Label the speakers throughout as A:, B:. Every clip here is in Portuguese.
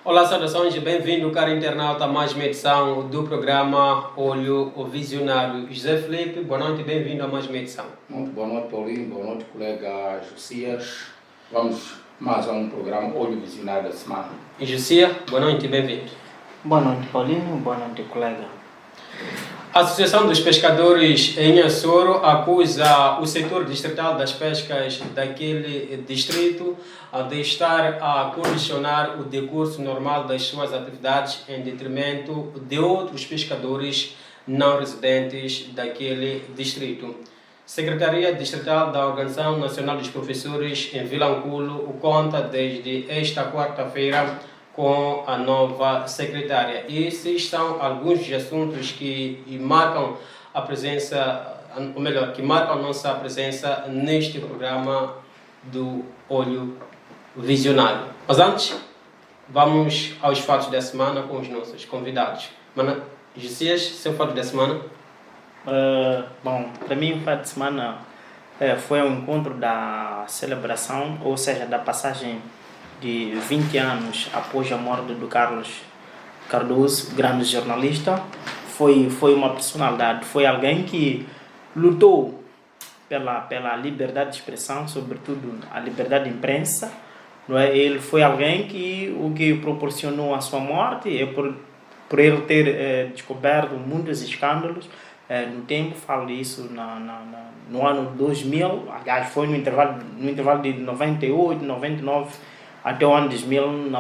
A: Olá, saudações e bem-vindo, caro internauta, a mais uma edição do programa Olho Visionário. José Felipe, boa noite e bem-vindo a mais uma edição.
B: Muito boa noite, Paulinho, boa noite, colega Josias. Vamos mais a um programa Olho Visionário da semana.
A: E Josias, boa noite e bem-vindo.
C: Boa noite, Paulinho, boa noite, colega.
A: A Associação dos Pescadores em Açoro acusa o setor distrital das pescas daquele distrito de estar a condicionar o decurso normal das suas atividades em detrimento de outros pescadores não residentes daquele distrito. Secretaria Distrital da Organização Nacional dos Professores em Vilanculo conta desde esta quarta-feira com a nova secretária. Esses são alguns dos assuntos que marcam a presença, ou melhor, que marcam a nossa presença neste programa do Olho Visionário. Mas antes, vamos aos fatos da semana com os nossos convidados. Josias, seu fato da semana?
C: Bom, para mim o fato de semana foi o encontro da celebração, ou seja, da passagem de 20 anos após a morte do Carlos Cardoso, grande jornalista. Foi uma personalidade, foi alguém que lutou pela liberdade de expressão, sobretudo a liberdade de imprensa. Não é? Ele foi alguém que o que proporcionou a sua morte é por ele ter descoberto muitos escândalos. No tempo, falo isso no ano 2000, aliás, foi no intervalo de 98, 99, até o ano 2000,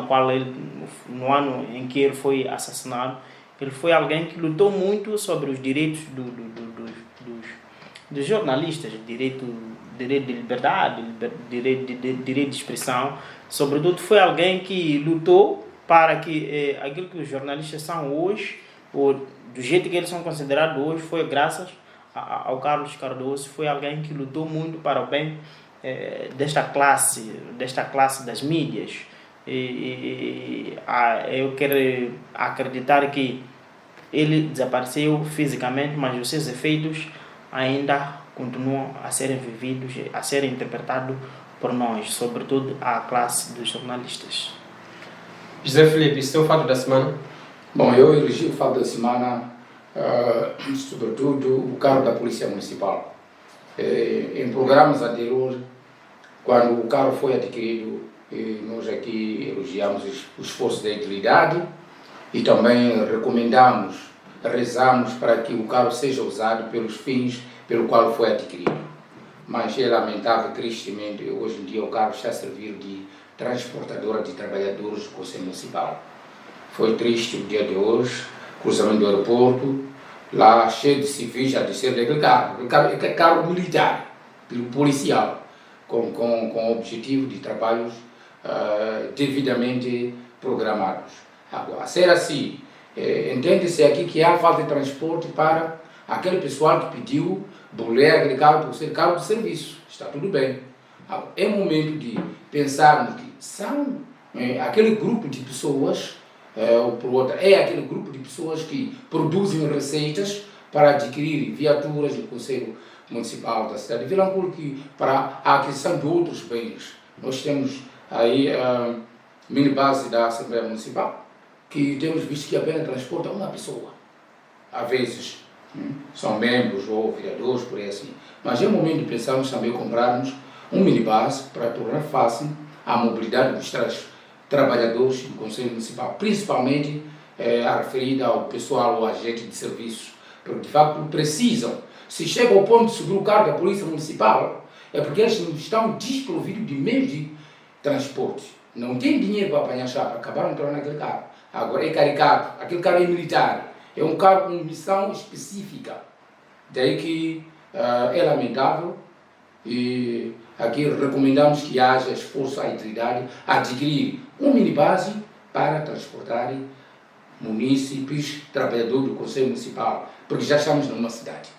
C: no ano em que ele foi assassinado. Ele foi alguém que lutou muito sobre os direitos dos jornalistas, direito de liberdade, direito de expressão. Sobretudo, foi alguém que lutou para que aquilo que os jornalistas são hoje, ou do jeito que eles são considerados hoje, foi graças ao Carlos Cardoso. Foi alguém que lutou muito para o bem desta classe das mídias. Eu quero acreditar que ele desapareceu fisicamente, mas os seus efeitos ainda continuam a serem vividos, a serem interpretados por nós, sobretudo a classe dos jornalistas.
A: José Felipe, seu fato da semana?
B: Bom, eu elegi o fato da semana, sobretudo o cargo da Polícia Municipal. Em programas anteriores, quando o carro foi adquirido, nós aqui elogiamos o esforço da utilidade e também recomendamos, rezamos para que o carro seja usado pelos fins pelo qual foi adquirido. Mas é lamentável, tristemente, hoje em dia o carro está a servir de transportadora de trabalhadores do Conselho Municipal. Foi triste o dia de hoje, cruzamento do aeroporto, lá cheio de civis a descer daquele carro. É carro militar, policial, com o objetivo de trabalhos devidamente programados. Agora, a ser assim, entende-se aqui que há falta de transporte para aquele pessoal que pediu bolear aquele carro por ser carro de serviço. Está tudo bem. Agora, é momento de pensarmos que são aquele grupo de pessoas, ou por outra, é aquele grupo de pessoas que produzem receitas para adquirir viaturas do Conselho Municipal da cidade de Vilanculo para a aquisição de outros bens. Nós temos aí a minibase da Assembleia Municipal, que temos visto que apenas transporta uma pessoa. Às vezes são membros ou vereadores, por aí assim. Mas é o momento de pensarmos também comprarmos um minibase para tornar fácil a mobilidade dos trabalhadores do Conselho Municipal, principalmente a referida ao pessoal ou agente de serviços, porque de facto precisam. Se chega ao ponto de subir o carro da Polícia Municipal, é porque eles estão desprovidos de meios de transporte. Não tem dinheiro para apanhar chapa, acabaram entrando naquele carro. Agora é caricato, aquele carro é militar, é um carro com missão específica. Daí que é lamentável e aqui recomendamos que haja esforço à entidade a adquirir um minibase para transportar munícipes, trabalhadores do Conselho Municipal, porque já estamos numa cidade.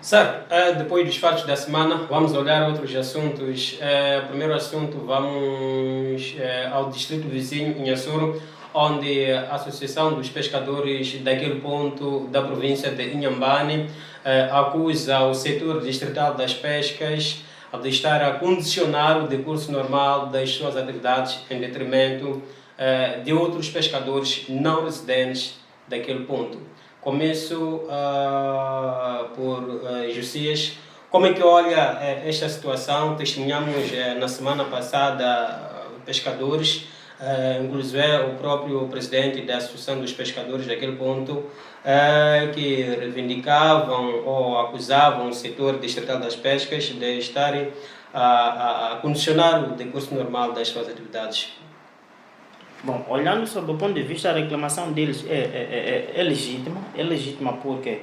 A: Certo, depois dos fatos da semana, vamos olhar outros assuntos. Primeiro assunto, vamos ao distrito vizinho, em Açoro, onde a Associação dos Pescadores daquele ponto da província de Inhambane acusa o setor distrital das pescas de estar a condicionar o decurso normal das suas atividades em detrimento de outros pescadores não residentes daquele ponto. Começo por Josias. Como é que olha esta situação? Testemunhamos na semana passada pescadores, inclusive o próprio presidente da Associação dos Pescadores daquele ponto, que reivindicavam ou acusavam o setor distrital das pescas de estarem a condicionar o decurso normal das suas atividades.
C: Bom, olhando sob o ponto de vista, a reclamação deles é legítima porque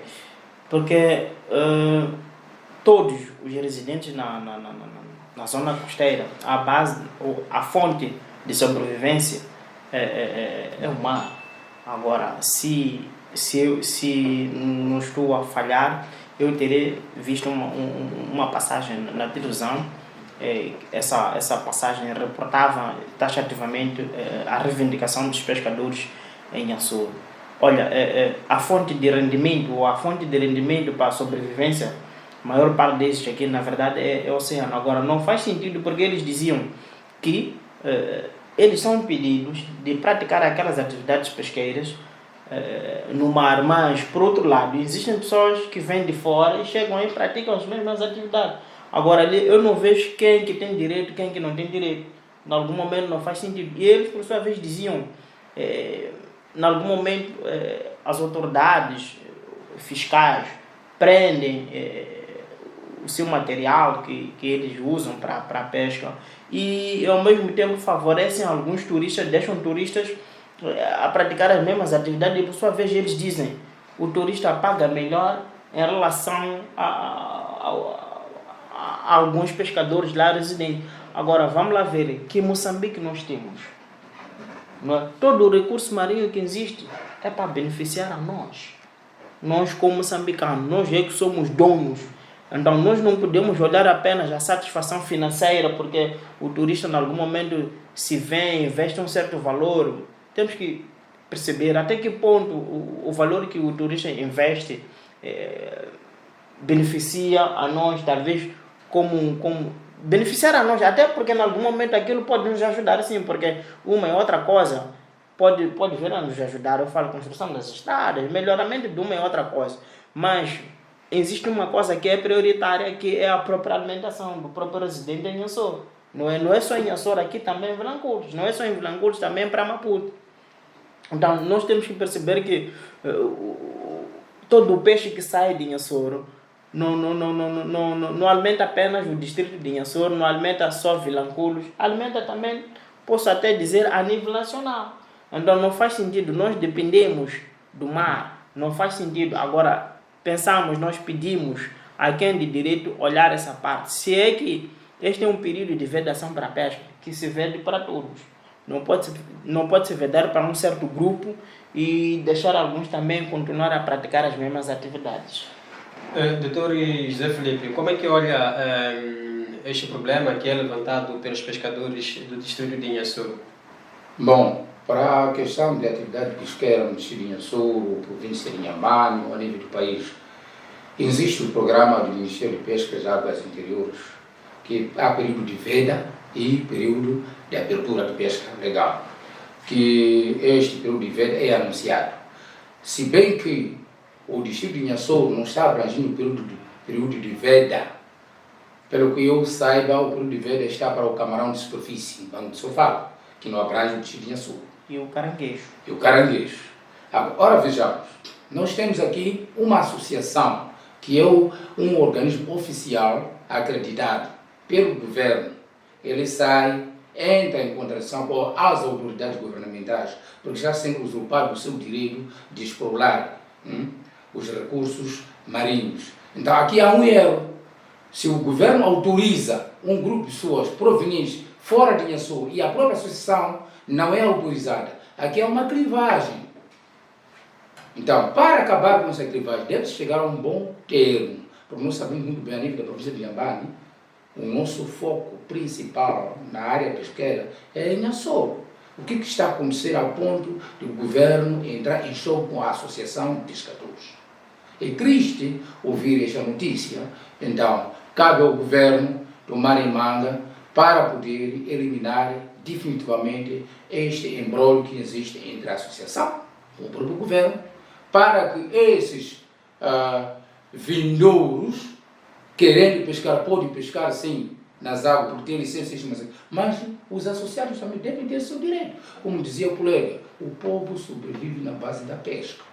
C: todos os residentes na zona costeira, a base, a fonte de sobrevivência é o mar. Agora, se não estou a falhar, eu terei visto uma passagem na televisão. Essa passagem reportava taxativamente a reivindicação dos pescadores em Açores. Olha, a fonte de rendimento para a sobrevivência, a maior parte desses aqui, na verdade, é o oceano. Agora, não faz sentido porque eles diziam que eles são impedidos de praticar aquelas atividades pesqueiras no mar, mas, por outro lado, existem pessoas que vêm de fora e chegam e praticam as mesmas atividades. Agora, ali, eu não vejo quem que tem direito, quem que não tem direito. Em algum momento não faz sentido. E eles, por sua vez, diziam, em algum momento, as autoridades fiscais prendem o seu material que eles usam para a pesca e, ao mesmo tempo, favorecem alguns turistas, deixam turistas a praticar as mesmas atividades e, por sua vez, eles dizem o turista paga melhor em relação a alguns pescadores lá residentes. Agora, vamos lá ver que Moçambique nós temos. Não é? Todo o recurso marinho que existe é para beneficiar a nós. Nós, como moçambicanos, nós é que somos donos. Então, nós não podemos olhar apenas a satisfação financeira, porque o turista, em algum momento, se vem, investe um certo valor. Temos que perceber até que ponto o valor que o turista investe beneficia a nós, talvez como beneficiar a nós, até porque em algum momento aquilo pode nos ajudar, sim, porque uma e outra coisa pode vir a nos ajudar. Eu falo construção das estradas, melhoramento de uma e outra coisa, mas existe uma coisa que é prioritária, que é a própria alimentação do próprio residente em Açores. Não é só em Açores, aqui também em Vilanculos, não é só em Vilanculos, também para Maputo. Então nós temos que perceber que todo o peixe que sai de Inhassoro não alimenta apenas o distrito de Inhassoro, não alimenta só Vilanculos, alimenta também, posso até dizer, a nível nacional. Então não faz sentido, nós dependemos do mar, não faz sentido. Agora, pensamos, nós pedimos a quem de direito olhar essa parte. Se é que este é um período de vedação para a pesca, que se vede para todos. Não pode se vedar para um certo grupo e deixar alguns também continuar a praticar as mesmas atividades.
A: Doutor José Filipe, como é que olha este problema que é levantado pelos pescadores do distrito de Inhassoro?
B: Bom, para a questão de atividade pesqueira no distrito de Inhassoro, província de Inhambane, a nível do país, existe o programa do Ministério de Pescas e Águas Interiores, que há período de veda e período de abertura de pesca legal, que este período de veda é anunciado. Se bem que o distrito de Inhassoro não está abrangindo o período de veda, pelo que eu saiba, o período de veda está para o camarão de superfície, Banco de Sofala, que não abrange o distrito de Inhassoro.
C: E o caranguejo.
B: Agora vejamos, nós temos aqui uma associação, que é um organismo oficial acreditado pelo governo. Ele sai, entra em contradição com as autoridades governamentais, porque já sendo usurpado o seu direito de explorar os recursos marinhos. Então aqui há um erro. Se o governo autoriza um grupo de pessoas provenientes fora de Inhassoro e a própria associação não é autorizada, aqui é uma clivagem. Então, para acabar com essa clivagem, deve chegar a um bom termo, porque nós sabemos muito bem, a nível da província de Inhambane, o nosso foco principal na área pesqueira é em Inhassoro. O que está a acontecer ao ponto do governo entrar em choque com a Associação de Pescadores? É triste ouvir esta notícia. Então, cabe ao governo tomar em manga para poder eliminar definitivamente este embrolho que existe entre a associação e o próprio governo, para que esses vindouros, querendo pescar, podem pescar sim nas águas, por ter licenças, mas os associados também devem ter seu direito. Como dizia o colega, o povo sobrevive na base da pesca.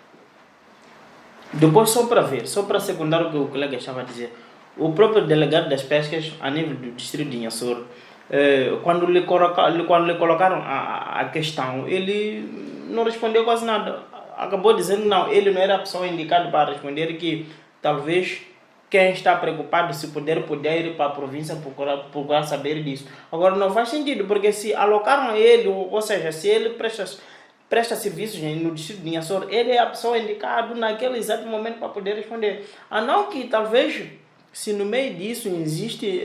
C: Depois, só para secundar o que o colega estava a dizer, o próprio delegado das pescas, a nível do distrito de Inhassoro, quando lhe colocaram a questão, ele não respondeu quase nada. Acabou dizendo que não, ele não era a pessoa indicada para responder, que talvez quem está preocupado se poder ir para a província procurar saber disso. Agora, não faz sentido, porque se alocaram a ele, ou seja, se ele presta serviços no distrito de Inhassoro, ele é a pessoa indicada naquele exato momento para poder responder. A não que talvez, se no meio disso existe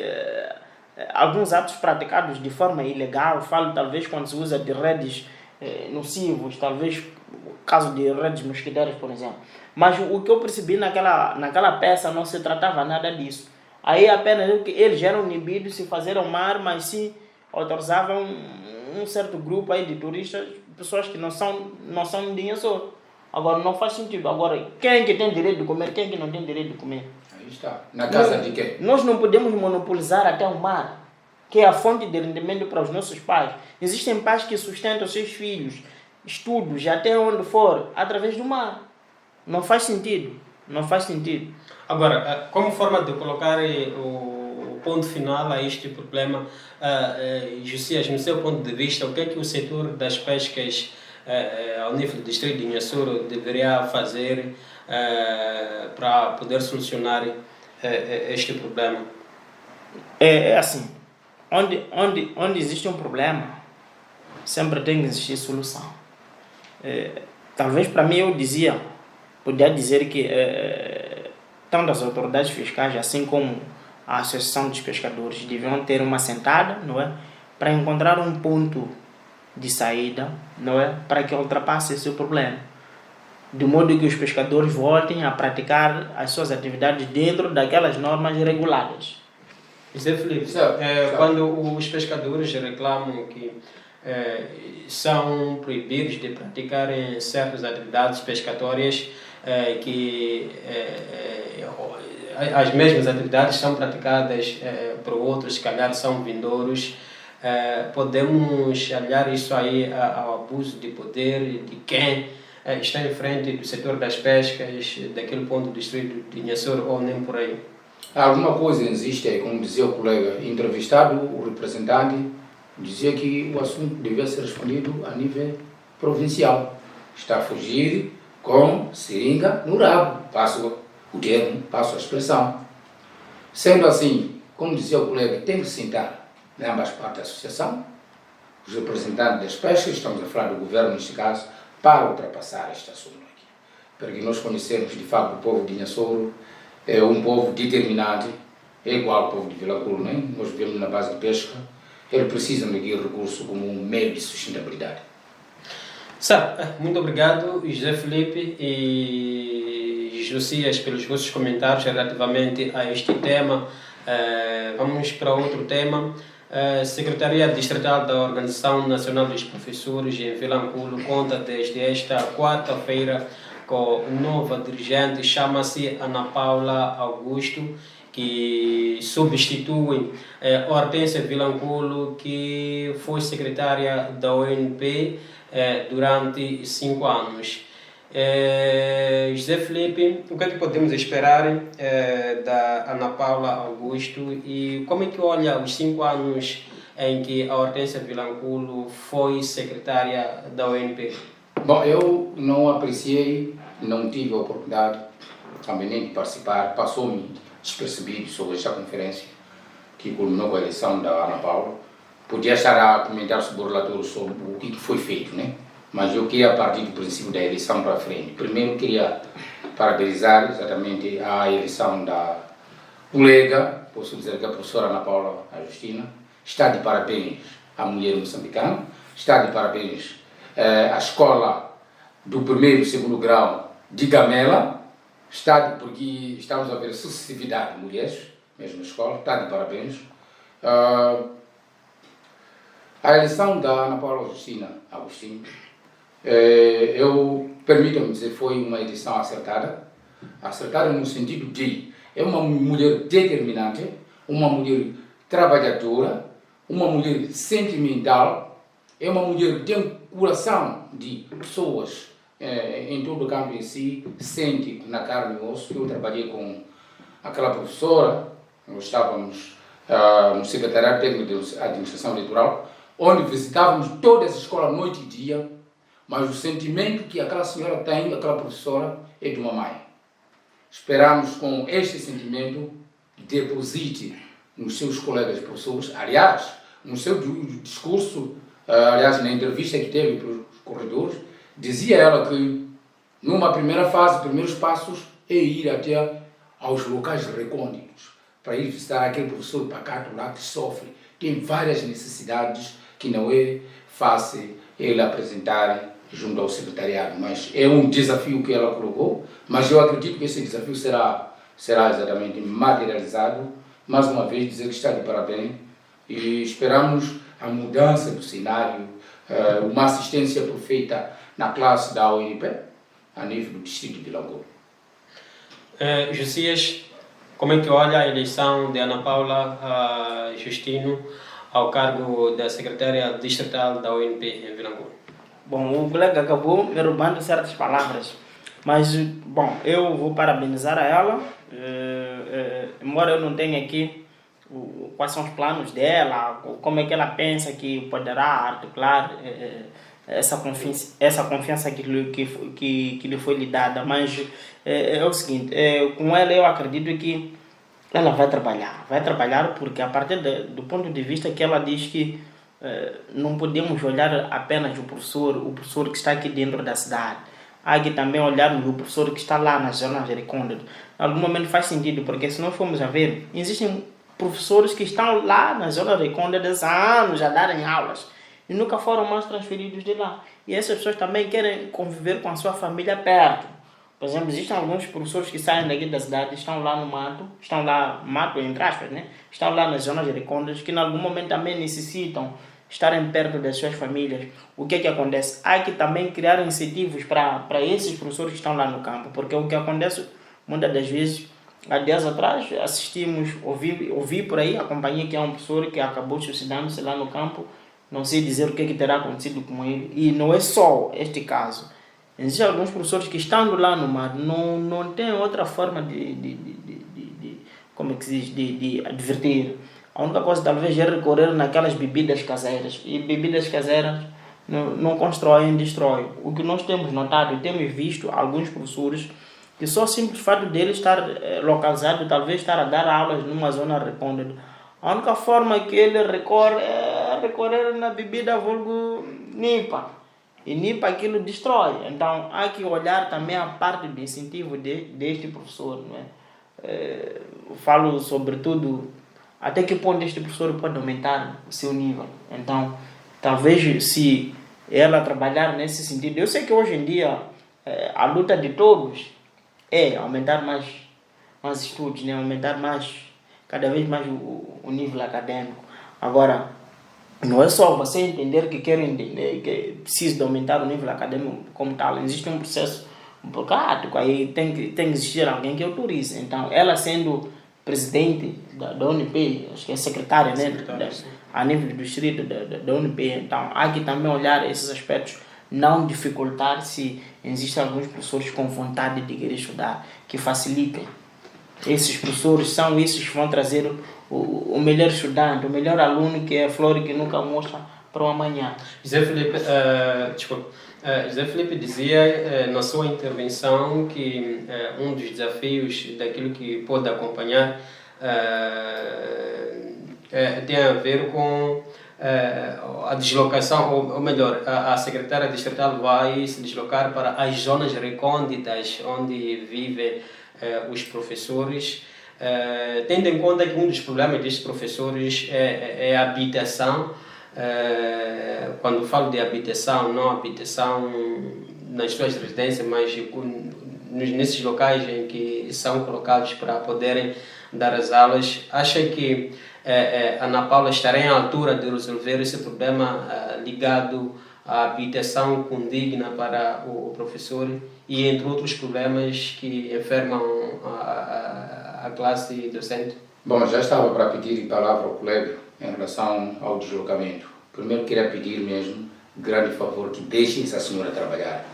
C: alguns atos praticados de forma ilegal, falo talvez quando se usa de redes nocivos, talvez caso de redes mosquiteiras, por exemplo. Mas o que eu percebi naquela peça não se tratava nada disso. Aí apenas que eles eram inibidos se fazer ao mar, mas sim autorizavam um certo grupo aí de turistas, pessoas que não são de Inhassoro. Agora não faz sentido. Agora, quem é que tem direito de comer, quem é que não tem direito de comer?
B: Aí está. Na casa de quem?
C: Nós não podemos monopolizar até o mar, que é a fonte de rendimento para os nossos pais. Existem pais que sustentam seus filhos, estudos, até onde for, através do mar. Não faz sentido. Não faz sentido.
A: Agora, como forma de colocar o ponto final a este problema, Josias, no seu ponto de vista, o que é que o setor das pescas ao nível do distrito de Inhassoro deveria fazer para poder solucionar este problema?
C: É assim, onde existe um problema, sempre tem que existir solução. Talvez para mim podia dizer que tanto as autoridades fiscais, assim como a Associação dos Pescadores, deviam ter uma sentada, não é, para encontrar um ponto de saída, não é, para que ultrapasse esse problema, de modo que os pescadores voltem a praticar as suas atividades dentro daquelas normas reguladas.
A: José Filipe, quando os pescadores reclamam que são proibidos de praticarem certas atividades pescatórias, que as mesmas atividades são praticadas por outros, se calhar são vindouros, podemos aliar isso aí ao abuso de poder de quem está em frente do setor das pescas, daquele ponto do distrito de Inhassoro, ou nem por aí?
B: Alguma coisa existe, como dizia o colega entrevistado, o representante dizia que o assunto devia ser respondido a nível provincial. Está a fugir com seringa no rabo, passo o termo, passo a expressão. Sendo assim, como dizia o colega, tem que sentar em ambas partes da associação, os representantes das pescas, estamos a falar do governo neste caso, para ultrapassar este assunto aqui. Porque nós conhecemos de facto o povo de Inhassoro, é um povo determinante, é igual ao povo de Vilanculo, né? Nós vivemos na base de pesca, ele precisa medir recurso como um meio de sustentabilidade.
A: Muito obrigado, José Filipe e Josias, pelos vossos comentários relativamente a este tema. Vamos para outro tema. A Secretaria Distrital da Organização Nacional dos Professores em Vilanculo conta desde esta quarta-feira com nova dirigente, chama-se Ana Paula Augusto, que substitui Hortência Vilanculo, que foi secretária da ONP durante 5 anos. José Filipe, o que é que podemos esperar da Ana Paula Augusto e como é que olha os 5 anos em que a Hortência Vilanculo foi secretária da ONP?
B: Bom, eu não apreciei, não tive a oportunidade também nem de participar, passou-me despercebido sobre esta conferência que culminou com a eleição da Ana Paula. Podia estar a comentar sobre o relatório sobre o que foi feito, né? Mas eu queria partir do princípio da eleição para frente. Primeiro queria parabenizar exatamente a eleição da colega, posso dizer que a professora Ana Paula Agostina, está de parabéns à mulher moçambicana, está de parabéns. A escola do primeiro e segundo grau de Gamela, porque estamos a ver sucessividade de mulheres, mesma escola, está de parabéns. A eleição da Ana Paula Justina Agostinho, permitam-me dizer, foi uma eleição acertada no sentido de é uma mulher determinante, uma mulher trabalhadora, uma mulher sentimental, é uma mulher que tem um coração de pessoas em todo o campo em si, sente na carne e osso. Eu trabalhei com aquela professora, nós estávamos no Secretariado Técnico de Administração Eleitoral, onde visitávamos todas as escolas noite e dia, mas o sentimento que aquela senhora tem, aquela professora, é de uma mãe. Esperamos com este sentimento deposite nos seus colegas professores, aliás, no seu discurso, aliás, na entrevista que teve para os corredores, dizia ela que numa primeira fase, primeiros passos, é ir até aos locais recônditos, para ir visitar aquele professor pacato lá que sofre, tem várias necessidades que não é fácil ele apresentar junto ao secretariado, mas é um desafio que ela colocou, mas eu acredito que esse desafio será exatamente materializado. Mais uma vez dizer que está de parabéns e esperamos a mudança do cenário, uma assistência perfeita na classe da UNP, a nível do distrito de Lagoa.
A: Josias, como é que olha a eleição de Ana Paula Justino ao cargo da secretária distrital da UNP em Vilangoa?
C: Bom, o colega acabou me roubando certas palavras, mas, bom, eu vou parabenizar a ela, embora eu não tenha aqui quais são os planos dela, como é que ela pensa que poderá articular essa confiança que lhe foi lhe dada, mas é o seguinte, com ela eu acredito que ela vai trabalhar porque a partir do ponto de vista que ela diz que não podemos olhar apenas o professor que está aqui dentro da cidade, há que também olharmos o professor que está lá nas zonas recônditas. Em algum momento faz sentido, porque se nós formos a ver, existem professores que estão lá nas zonas recônditas há anos a darem aulas e nunca foram mais transferidos de lá. E essas pessoas também querem conviver com a sua família perto. Por exemplo, existem alguns professores que saem daqui da cidade, estão lá no mato entre aspas, né? Estão lá nas zonas recônditas, que em algum momento também necessitam estarem perto das suas famílias. O que é que acontece? Há que também criar incentivos para esses professores que estão lá no campo, porque o que acontece muitas das vezes, há dias atrás ouvi por aí, acompanhei que é um professor que acabou suicidando-se lá no campo, não sei dizer o que é que terá acontecido com ele, e não é só este caso. Existem alguns professores que estando lá no mar não têm outra forma como é que se diz, de advertir. A única coisa talvez é recorrer naquelas bebidas caseiras. E bebidas caseiras não constroem, destroem. O que nós temos notado e temos visto alguns professores que só o simples fato dele estar localizado, talvez estar a dar aulas numa zona recôndita, a única forma que ele recorre é recorrer na bebida vulgo nipa. E nipa aquilo destrói. Então há que olhar também a parte do incentivo deste professor. Não é? Falo sobretudo até que ponto este professor pode aumentar o seu nível. Então, talvez se ela trabalhar nesse sentido, eu sei que hoje em dia a luta de todos é aumentar mais estudos, né? Aumentar cada vez mais o nível acadêmico. Agora, não é só você entender que que precisa de aumentar o nível acadêmico como tal. Existe um processo burocrático, aí tem que existir alguém que autorize. Então, ela sendo presidente da UNP, acho que é secretária, né? A nível do distrito da UNP, então há que também olhar esses aspectos, não dificultar se existem alguns professores com vontade de querer estudar, que facilitem. Esses professores são esses que vão trazer o melhor estudante, o melhor aluno, que é a flor que nunca mostra para o amanhã.
A: José Felipe dizia na sua intervenção que um dos desafios daquilo que pode acompanhar tem a ver com a deslocação, ou melhor, a secretária distrital vai se deslocar para as zonas recônditas onde vivem os professores, tendo em conta que um dos problemas destes professores é a habitação. quando falo de habitação, não habitação nas suas residências, mas nesses locais em que são colocados para poderem dar as aulas, acha que a Ana Paula estará em altura de resolver esse problema ligado à habitação condigna para o professor e entre outros problemas que enfermam a classe docente?
B: Bom, já estava para pedir palavra ao colega em relação ao deslocamento. Primeiro queria pedir mesmo, grande favor, que deixe essa senhora trabalhar.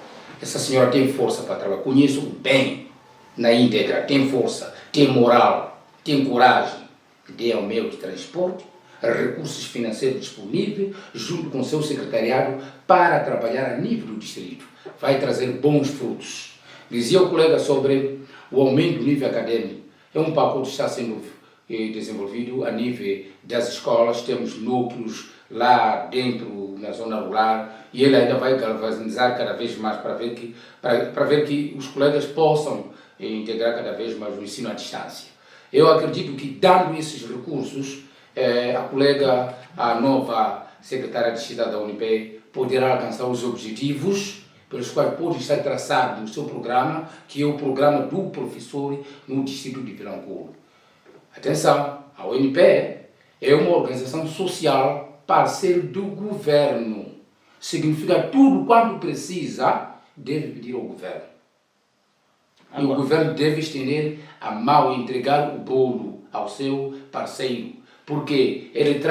B: Essa senhora tem força para trabalhar, conheço bem na íntegra, tem força, tem moral, tem coragem. Dê ao meio de transporte, recursos financeiros disponíveis, junto com o seu secretariado, para trabalhar a nível do distrito. Vai trazer bons frutos. Dizia o colega sobre o aumento do nível acadêmico. É um pacote que está sendo desenvolvido a nível das escolas. Temos núcleos lá dentro, na zona rural, e ele ainda vai galvanizar cada vez mais para ver que os colegas possam integrar cada vez mais o ensino à distância. Eu acredito que, dando esses recursos, a nova secretária de Estado da UNIP poderá alcançar os objetivos pelos quais pode estar traçado no seu programa, que é o programa do professor no distrito de Vilanculo. Atenção, a UNIP é uma organização social parceiro do governo. Significa tudo quanto precisa, deve pedir ao governo. E o governo deve estender a mão e entregar o bolo ao seu parceiro, porque ele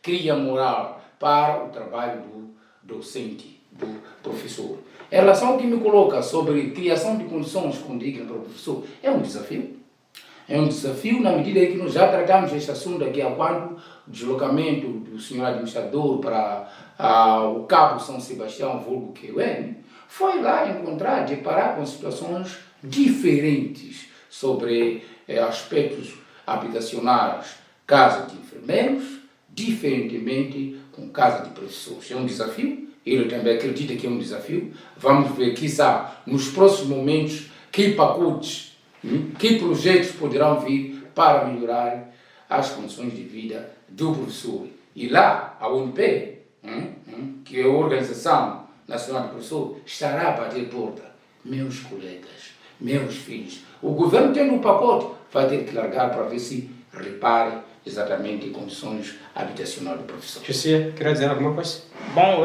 B: cria moral para o trabalho do docente, do professor. Em relação ao que me coloca sobre criação de condições condignas para o professor, é um desafio. É um desafio na medida em que nós já tratamos este assunto aqui há quando o deslocamento do senhor administrador para o Cabo São Sebastião, vulgo QN, foi lá encontrar, deparar com situações diferentes sobre aspectos habitacionais, casa de enfermeiros, diferentemente com casa de professores. É um desafio, ele também acredita que é um desafio. Vamos ver, quizá, nos próximos momentos, que pacotes, que projetos poderão vir para melhorar as condições de vida do professor. E lá, a UNP, que é a Organização Nacional do Professor, estará a bater porta. Meus colegas, meus filhos, o governo tendo um pacote, vai ter que largar para ver se repare exatamente condições habitacionais do professor.
A: José, quer dizer alguma coisa?
C: Bom,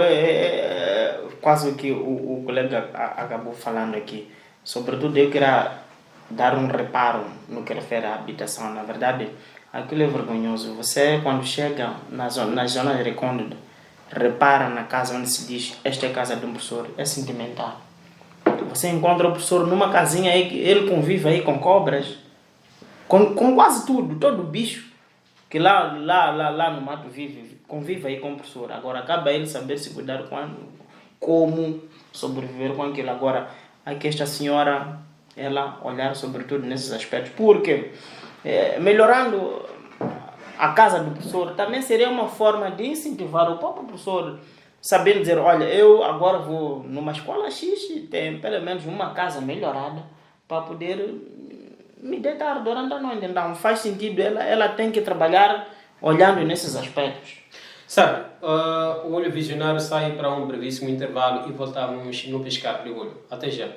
C: quase o que o colega acabou falando aqui. Sobretudo eu queria dar um reparo no que refere à habitação. Na verdade, aquilo é vergonhoso. Você, quando chega nas zonas recônditas, repara na casa onde se diz esta é a casa de um professor, é sentimental. Você encontra o professor numa casinha aí, ele convive aí com cobras, com quase tudo, todo bicho que lá no mato convive aí com o professor. Agora, acaba ele saber se cuidar como sobreviver com aquilo. Agora, aqui esta senhora, ela olhar sobretudo nesses aspectos, porque melhorando a casa do professor também seria uma forma de incentivar o próprio professor, sabendo dizer, olha, eu agora vou numa escola X e tem pelo menos uma casa melhorada para poder me deitar durante a noite. Então faz sentido, ela tem que trabalhar olhando nesses aspectos.
A: Sabe, o Olho Visionário sai para um brevíssimo intervalo e voltamos no Piscar de Olho. Até já.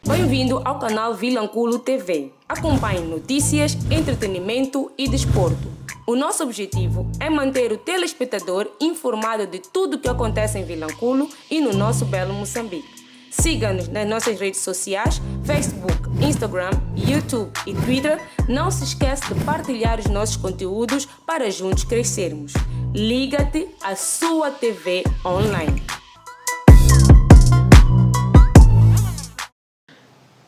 D: Bem-vindo ao canal Vilanculo TV. Acompanhe notícias, entretenimento e desporto. O nosso objetivo é manter o telespectador informado de tudo o que acontece em Vilanculo e no nosso belo Moçambique. Siga-nos nas nossas redes sociais, Facebook, Instagram, YouTube e Twitter. Não se esqueça de partilhar os nossos conteúdos para juntos crescermos. Liga-te à sua TV online.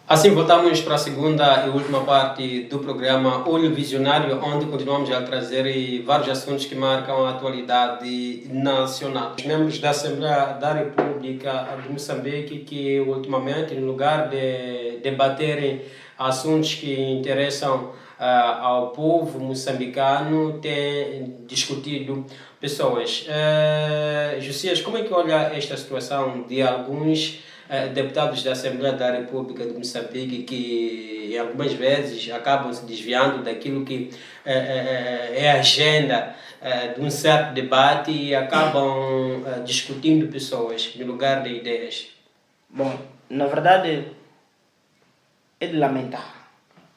A: Assim, voltamos para a segunda e última parte do programa Olho Visionário, onde continuamos a trazer vários assuntos que marcam a atualidade nacional. Os membros da Assembleia da República de Moçambique, que ultimamente, em lugar de debaterem assuntos que interessam ao povo moçambicano, têm discutido pessoas. Josias, como é que olha esta situação de alguns deputados da Assembleia da República de Moçambique que algumas vezes acabam se desviando daquilo que é a agenda de um certo debate e acabam discutindo pessoas no lugar de ideias?
C: Bom, na verdade, é de lamentar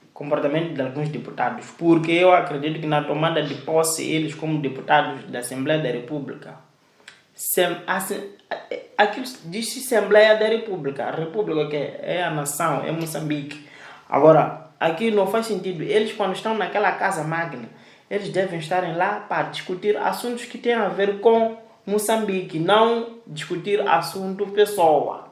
C: o comportamento de alguns deputados, porque eu acredito que na tomada de posse, eles como deputados da Assembleia da República, aquilo diz-se Assembleia da República, a República que é a nação, é Moçambique. Agora, aqui não faz sentido, eles quando estão naquela casa magna, eles devem estarem lá para discutir assuntos que têm a ver com Moçambique, não discutir assunto pessoa.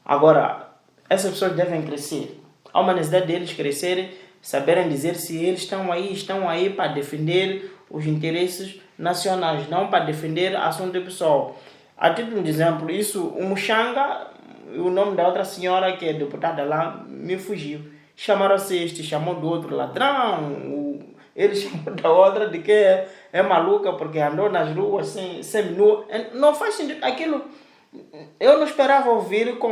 C: Agora, essas pessoas devem crescer. Há uma necessidade deles crescerem, saberem dizer se eles estão aí para defender os interesses nacionais, não para defender assunto pessoal. A título de exemplo, isso, o Muxanga, o nome da outra senhora que é deputada lá, me fugiu. Chamaram-se este, chamou do outro ladrão, ele chamou da outra de que é maluca porque andou nas ruas semi-nua. Não faz sentido. Aquilo eu não esperava ouvir com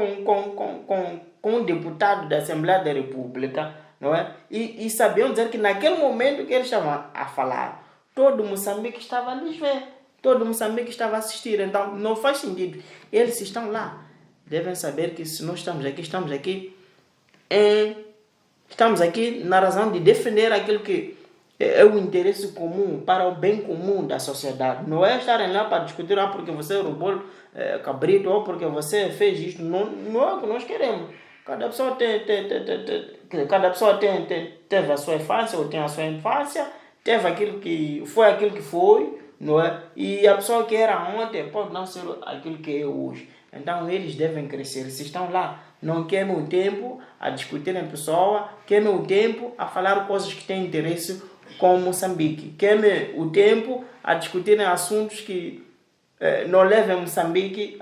C: um deputado da Assembleia da República, não é? E sabiam dizer que naquele momento que eles estavam a falar, todo Moçambique estava a lhes ver, todo Moçambique estava a assistir. Então não faz sentido. Eles estão lá, devem saber que se nós estamos aqui na razão de defender aquilo que é o interesse comum, para o bem comum da sociedade. Não é estarem lá para discutir porque você roubou cabrito ou porque você fez isto. Não é o que nós queremos. Cada pessoa teve a sua infância ou tem a sua infância, teve aquilo que foi, não é? E a pessoa que era ontem pode não ser aquilo que é hoje. Então eles devem crescer. Se estão lá, não queimem o tempo a discutirem pessoa, queimem o tempo a falar coisas que têm interesse com Moçambique. Queimem o tempo a discutirem assuntos que não levem Moçambique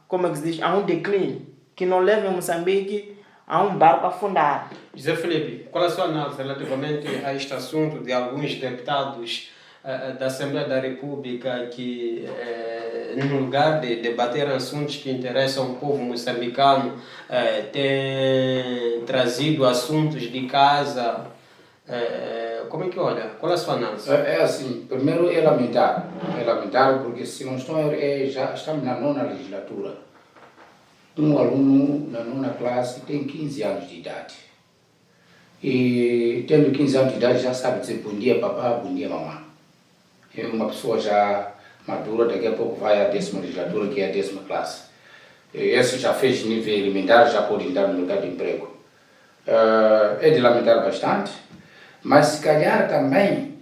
C: como é que se diz, a um declínio, que não levem Moçambique a um barco afundar.
A: José Felipe, qual é a sua análise relativamente a este assunto de alguns deputados da Assembleia da República que, no lugar de debater assuntos que interessam o povo moçambicano, têm trazido assuntos de casa? Como é que olha? Qual é a sua análise?
B: É assim, primeiro é lamentável porque se não estão, já estamos na 9ª legislatura. Um aluno na 9ª classe tem 15 anos de idade. E tendo 15 anos de idade já sabe dizer bom dia papá, bom dia mamãe. É uma pessoa já madura, daqui a pouco vai à 10ª legislatura, que é a 10ª classe. E esse já fez nível elementar, já pode entrar no mercado de emprego. É de lamentar bastante, mas se calhar também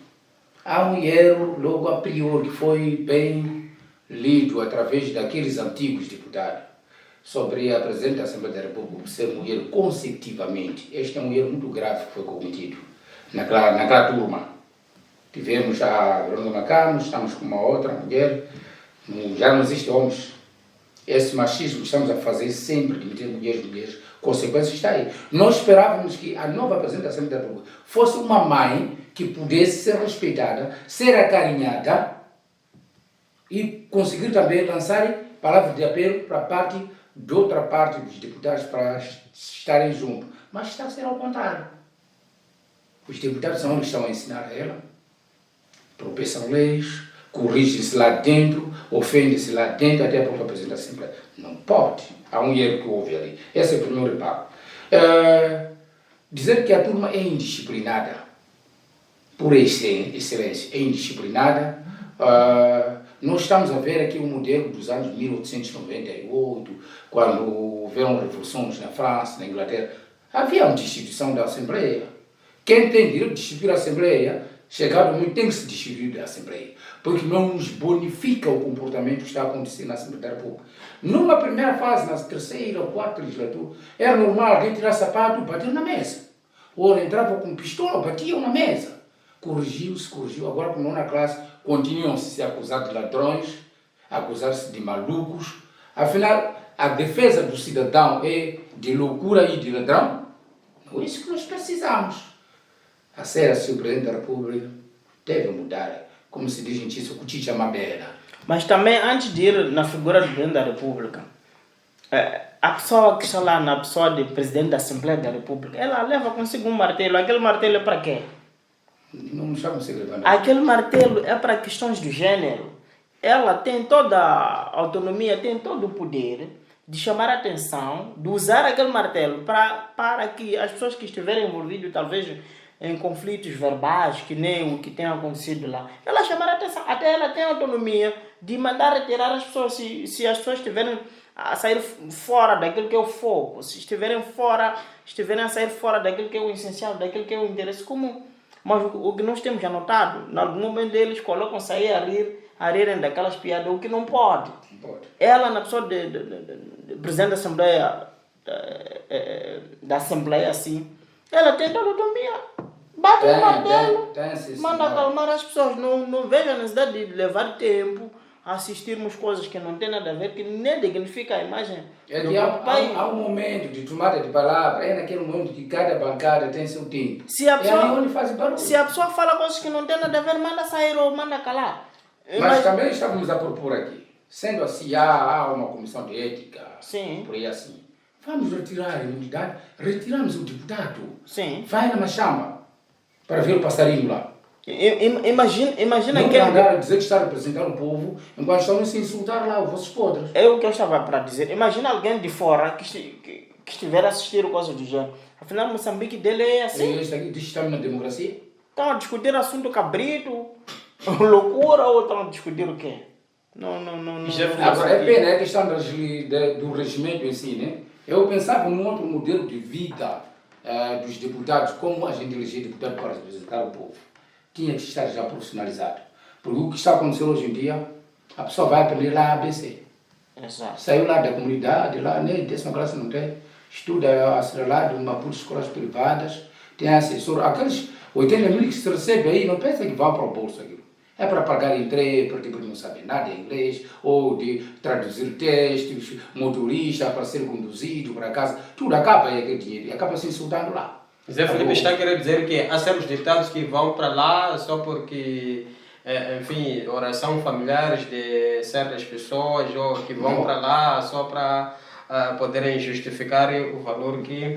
B: há um erro logo a priori que foi bem lido através daqueles antigos deputados sobre a Presidente da Assembleia da República ser um erro consecutivamente. Este é um erro muito grave que foi cometido naquela turma. Tivemos a Verônica Macamos, estamos com uma outra mulher, já não existe homens. Esse machismo que estamos a fazer sempre, de meter mulheres, consequências está aí. Nós esperávamos que a nova Presidente da Assembleia da República fosse uma mãe que pudesse ser respeitada, ser acarinhada e conseguir também lançar palavras de apelo para de outra parte dos deputados para estarem juntos. Mas está a ser ao contrário. Os deputados são eles que estão a ensinar a ela, tropeçam leis, corrigem-se lá dentro, ofendem-se lá dentro, até a própria Presidente da Assembleia. Não pode. Há um erro que houve ali. Esse é o primeiro reparo. Dizer que a turma é indisciplinada, por excelência, é indisciplinada. Nós estamos a ver aqui o modelo dos anos 1898, quando houveram revoluções na França, na Inglaterra. Havia uma destituição da Assembleia. Quem tem direito de destituir a Assembleia, chegado o momento, tem que se destituir da Assembleia, porque não nos bonifica o comportamento que está acontecendo na Assembleia da República. Numa primeira fase, na 3ª ou 4ª legislatura, era normal alguém tirar sapato e bater na mesa. Ou entrava com pistola, batiam na mesa. Corrigiu. Agora, com a 9ª classe, continuam-se a ser acusados de ladrões, acusar-se de malucos. Afinal, a defesa do cidadão é de loucura e de ladrão? Não é isso que nós precisamos. A sério, se o Presidente da República deve mudar, como se diz em Tiço, cuchicha mabela.
C: Mas também, antes de ir na figura do Presidente da República, A pessoa que está lá na pessoa de presidente da Assembleia da República, ela leva consigo um martelo. Aquele martelo é para quê?
B: Não me chama secretário.
C: Aquele martelo é para questões de gênero. Ela tem toda a autonomia, tem todo o poder de chamar a atenção, de usar aquele martelo para que as pessoas que estiverem envolvidas, talvez em conflitos verbais, que nem o que tem acontecido lá, ela chamar a atenção. Até ela tem a autonomia de mandar retirar as pessoas, se as pessoas estiverem a sair fora daquilo que é o foco, se estiverem a sair fora daquilo que é o essencial, daquilo que é o interesse comum. Mas o que nós temos anotado, em algum momento eles colocam-se aí a rirem daquelas piadas, o que não pode. Ela, na pessoa de presidente da Assembleia, da Assembleia, assim, ela tem toda a autonomia. Bate no martelo, manda acalmar as pessoas. Não vejo a necessidade de levar tempo a assistirmos coisas que não têm nada a ver, que nem dignifica a imagem do próprio país.
B: Há um momento de tomada de palavra, é naquele momento que cada bancada tem seu tempo.
C: Se a pessoa,
B: onde faz barulho.
C: Se a pessoa fala coisas que não têm nada a ver, manda sair ou manda calar.
B: Mas também estávamos a propor aqui, sendo assim, há uma comissão de ética,
C: sim,
B: por aí assim, vamos retirar a imunidade, retiramos o deputado,
C: sim,
B: vai na machamba para ver o passarinho lá.
C: Imagina
B: não
C: que
B: andar a dizer que está a representar o povo enquanto estão a se insultar lá, os vossos podres.
C: É o que eu estava para dizer. Imagina alguém de fora que estiver a assistir coisas do gênero. Afinal, Moçambique dele é assim.
B: Este aqui diz que estamos na democracia.
C: Estão a discutir assunto cabrito, loucura, ou estão a discutir o quê? Não.
B: Agora, é pena a questão do regimento em si, né? Eu pensava num outro modelo de vida dos deputados, como a gente eleger deputado para representar o povo. Tinha que estar já profissionalizado. Porque o que está acontecendo hoje em dia, a pessoa vai aprender lá ABC.
C: Exato.
B: Saiu lá da comunidade, lá nem décima classe não tem, estuda acelado, uma por escolas privadas, tem assessor. Aqueles 80 mil que se recebe aí, não pensa que vão para o bolso aquilo. É para pagar intérprete, porque não sabe nada em inglês, ou de traduzir textos, motorista para ser conduzido para casa. Tudo acaba aí aquele dinheiro, e acaba se insultando lá.
A: Zé Felipe está a querer dizer que há certos deputados que vão para lá só porque, enfim, oração familiares de certas pessoas, ou que vão para lá só para poderem justificar o valor que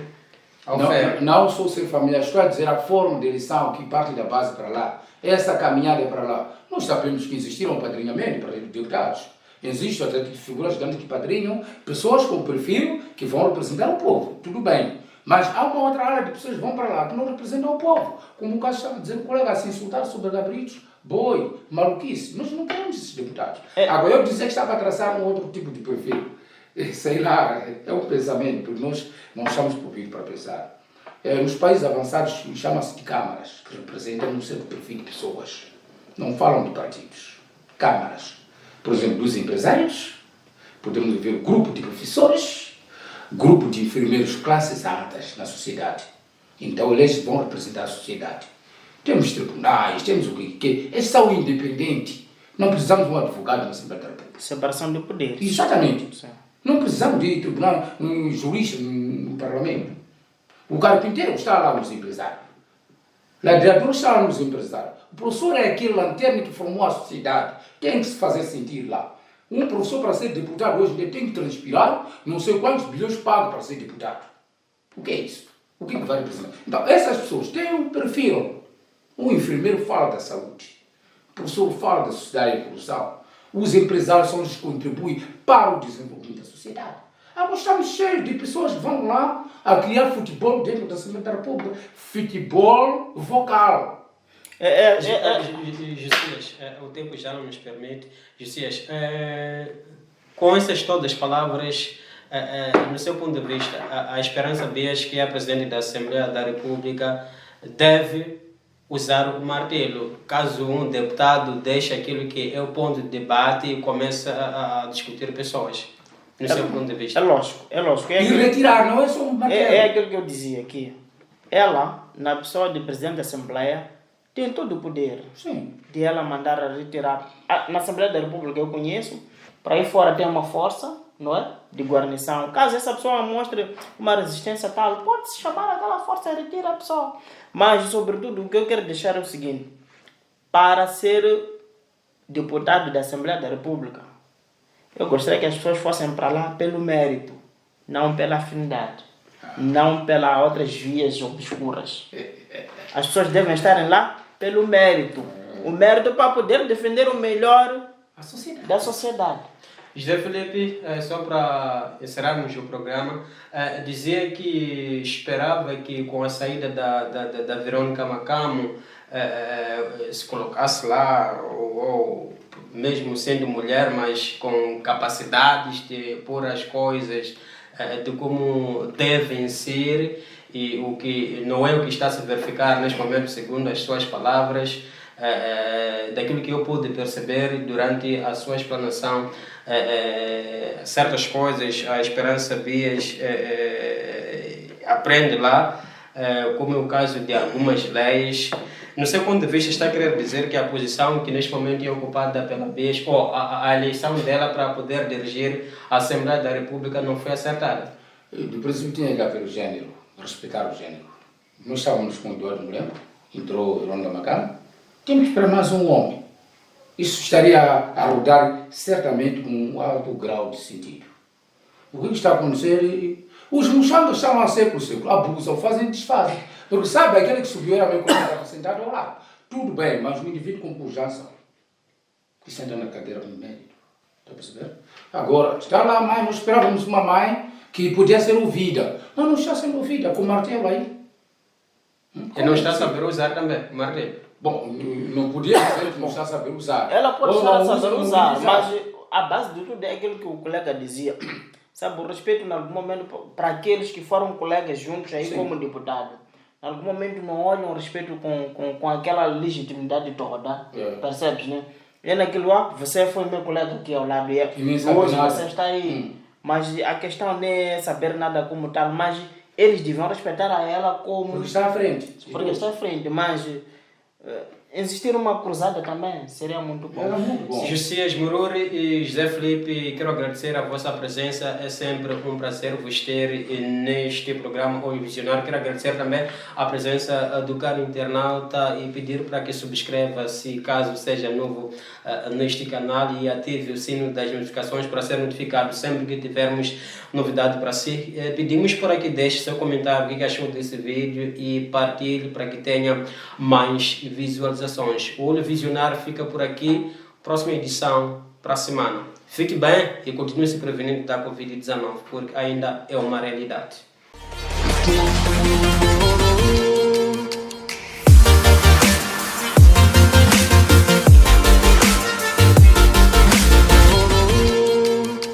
A: oferem.
B: Não só ser familiar, estou a dizer a forma de eleição que parte da base para lá, essa caminhada para lá. Nós sabemos que existiram um padrinhamento para os deputados. Existem até figuras grandes que padrinham pessoas com perfil que vão representar o povo, tudo bem. Mas há uma outra área de pessoas que vão para lá que não representam o povo. Como o caso estava a dizer, o colega se insultar sobre gabritos, boi, maluquice. Nós não queremos esses deputados. Agora, eu dizer que estava a traçar um outro tipo de perfil. Sei lá, é um pensamento, porque nós não estamos proibidos para pensar. Nos países avançados, chama-se de câmaras, que representam um certo perfil de pessoas. Não falam de partidos. Câmaras. Por exemplo, dos empresários, podemos ver grupo de professores, grupo de enfermeiros classes altas na sociedade. Então, eles vão representar a sociedade. Temos tribunais, temos o que. Esses são independentes. Não precisamos de um advogado na Assembleia da República.
C: Separação de poderes.
B: Exatamente.
C: Sim.
B: Não precisamos de tribunal, um jurista no parlamento. O carpinteiro está lá nos empresários. O ladrador está lá nos empresários. O professor é aquele lanterna que formou a sociedade. Tem que se fazer sentir lá. Um professor para ser deputado hoje tem que transpirar não sei quantos bilhões paga para ser deputado. O que é isso? O que vai representar? Então, essas pessoas têm um perfil. O enfermeiro fala da saúde. O professor fala da sociedade e evolução. Os empresários são os que contribuem para o desenvolvimento da sociedade. Agora estamos cheios de pessoas que vão lá a criar futebol dentro da Assembleia da República. Futebol vocal.
A: Josias, o tempo já não nos permite. Josias, com essas todas as palavras, no seu ponto de vista, a Esperança Bias, que é a Presidente da Assembleia da República, deve usar o martelo, caso um deputado deixe aquilo que é o ponto de debate e comece a discutir pessoas. No seu ponto de vista.
C: É lógico.
B: E retirar, não é só um martelo.
C: É aquilo que eu dizia aqui. Ela, na pessoa de Presidente da Assembleia, tem todo o poder.
B: Sim.
C: De ela mandar a retirar. Na Assembleia da República eu conheço, para aí fora tem uma força, não é? De guarnição. Caso essa pessoa mostre uma resistência tal, pode-se chamar aquela força e retirar a pessoa. Mas, sobretudo, o que eu quero deixar é o seguinte. Para ser deputado da Assembleia da República, eu gostaria que as pessoas fossem para lá pelo mérito. não pela afinidade, não pelas outras vias obscuras. As pessoas devem estar lá pelo mérito. O mérito para poder defender o melhor da sociedade.
A: José Felipe, só para encerrarmos o programa, dizia que esperava que com a saída da Verônica Macamo se colocasse lá, ou mesmo sendo mulher, mas com capacidades de pôr as coisas de como devem ser, e o que não é o que está a se verificar neste momento, segundo as suas palavras. Daquilo que eu pude perceber durante a sua explanação, certas coisas a Esperança Bias aprende lá, como é o caso de algumas leis. No seu ponto de vista, está a querer dizer que a posição que neste momento é ocupada pela Bias, ou a eleição dela para poder dirigir a Assembleia da República, não foi acertada?
B: Do princípio tinha que haver o gênero, respeitar o gênero. Nós estávamos com 2 mulheres, entrou Verônica Macamo, temos que esperar mais um homem. Isso estaria a rodar certamente com um alto grau de sentido. O que está a acontecer? Os moçandos estão a ser por século, abusam, fazem e desfazem. Porque sabe, aquele que subiu era meu colega, estava sentado ao lado. Tudo bem, mas o indivíduo com pujança, que senta na cadeira com mérito. Está a perceber? Agora, está lá a mãe, nós esperávamos uma mãe que podia ser ouvida. Mas não está sendo ouvida, com o martelo aí.
A: E não está a saber usar também o martelo.
B: Bom, não podia dizer que não está a saber usar.
C: Ela pode estar a saber usar,
B: mas
C: mas a base de tudo é aquilo que o colega dizia. Sabe, o respeito em algum momento para aqueles que foram colegas juntos aí como deputado. Em algum momento não olham o respeito com aquela legitimidade toda. Percebes, né? É naquilo, você foi meu colega aqui ao lado e hoje você está aí. Mas a questão não é saber nada como tal, mas eles deviam respeitar a ela como...
B: Porque está à frente.
C: Porque está à frente, mas... existir uma cruzada também seria muito bom.
B: Era muito bom.
A: Josias Mururi e José Felipe, quero agradecer a vossa presença. É sempre um prazer vos ter neste programa O Visionário. Quero agradecer também a presença do caro internauta e pedir para que subscreva, se caso seja novo neste canal, e ative o sino das notificações para ser notificado sempre que tivermos novidade para si. Pedimos para que deixe seu comentário, o que achou desse vídeo, e partilhe para que tenha mais visualizações. O Olho Visionário fica por aqui. Próxima edição para a semana. Fique bem e continue se prevenindo da Covid-19, porque ainda é uma realidade.